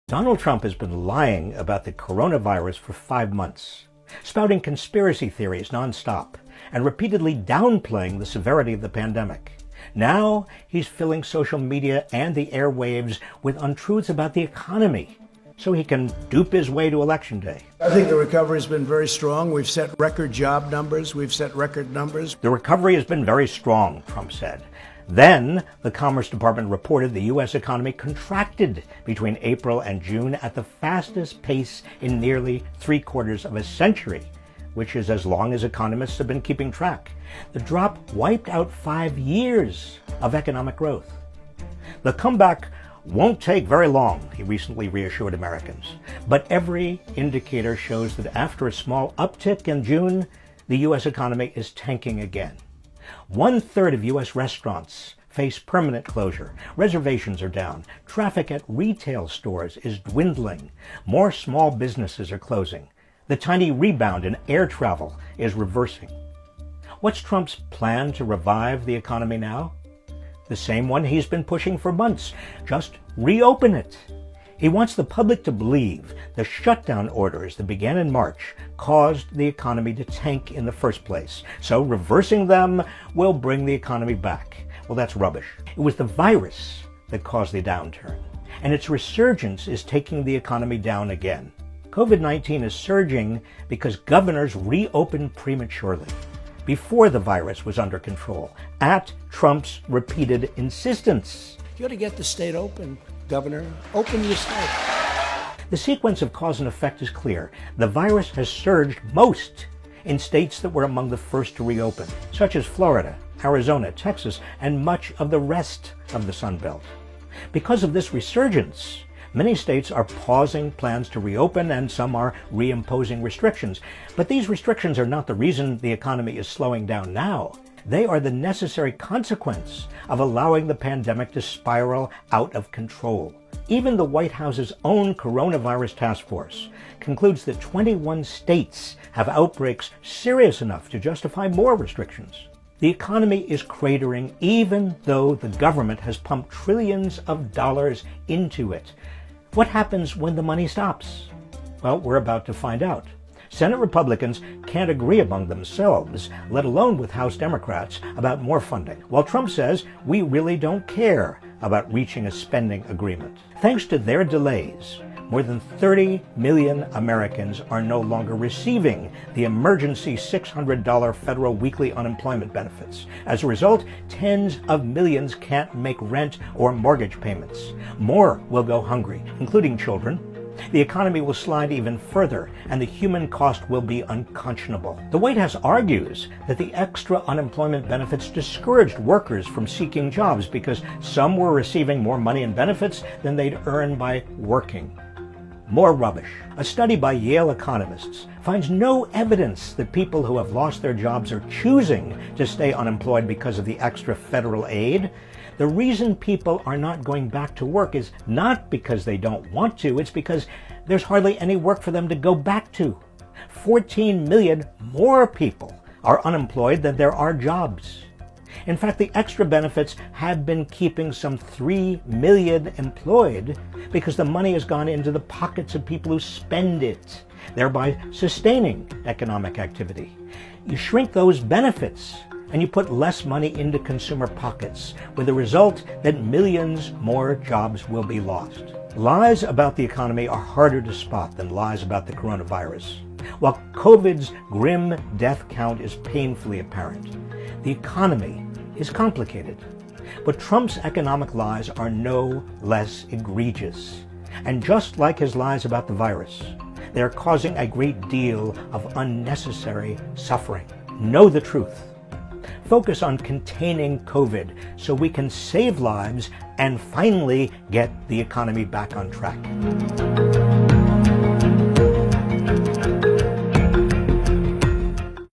Donald Trump has been lying about the coronavirus for 5 months, spouting conspiracy theories nonstop, and repeatedly downplaying the severity of the pandemic. Now he's filling social media and the airwaves with untruths about the economy, so he can dupe his way to Election Day. I think the recovery has been very strong. We've set record job numbers. We've set record numbers. The recovery has been very strong, Trump said. Then, the Commerce Department reported the U.S. economy contracted between April and June at the fastest pace in nearly 3/4 of a century, which is as long as economists have been keeping track. The drop wiped out 5 years of economic growth. The comeback won't take very long, he recently reassured Americans. But every indicator shows that after a small uptick in June, the U.S. economy is tanking again. 1/3 of U.S. restaurants face permanent closure. Reservations are down. Traffic at retail stores is dwindling. More small businesses are closing. The tiny rebound in air travel is reversing. What's Trump's plan to revive the economy now? The same one he's been pushing for months. Just reopen it. He wants the public to believe the shutdown orders that began in March caused the economy to tank in the first place. So reversing them will bring the economy back. Well, that's rubbish. It was the virus that caused the downturn, and its resurgence is taking the economy down again. COVID-19 is surging because governors reopened prematurely, before the virus was under control, at Trump's repeated insistence. You ought to get the state open, Governor. Open your state. The sequence of cause and effect is clear. The virus has surged most in states that were among the first to reopen, such as Florida, Arizona, Texas, and much of the rest of the Sun Belt. Because of this resurgence, many states are pausing plans to reopen, and some are reimposing restrictions. But these restrictions are not the reason the economy is slowing down now. They are the necessary consequence of allowing the pandemic to spiral out of control. Even the White House's own coronavirus task force concludes that 21 states have outbreaks serious enough to justify more restrictions. The economy is cratering even though the government has pumped trillions of dollars into it. What happens when the money stops? Well, we're about to find out. Senate Republicans can't agree among themselves, let alone with House Democrats, about more funding, while Trump says we really don't care about reaching a spending agreement. Thanks to their delays, more than 30 million Americans are no longer receiving the emergency $600 federal weekly unemployment benefits. As a result, tens of millions can't make rent or mortgage payments. More will go hungry, including children. The economy will slide even further, and the human cost will be unconscionable. The White House argues that the extra unemployment benefits discouraged workers from seeking jobs because some were receiving more money in benefits than they'd earn by working. More rubbish. A study by Yale economists finds no evidence that people who have lost their jobs are choosing to stay unemployed because of the extra federal aid. The reason people are not going back to work is not because they don't want to, it's because there's hardly any work for them to go back to. 14 million more people are unemployed than there are jobs. In fact, the extra benefits have been keeping some 3 million employed because the money has gone into the pockets of people who spend it, thereby sustaining economic activity. You shrink those benefits and you put less money into consumer pockets, with the result that millions more jobs will be lost. Lies about the economy are harder to spot than lies about the coronavirus. While COVID's grim death count is painfully apparent, the economy is complicated. But Trump's economic lies are no less egregious. And just like his lies about the virus, they are causing a great deal of unnecessary suffering. Know the truth. Focus on containing COVID so we can save lives and finally get the economy back on track.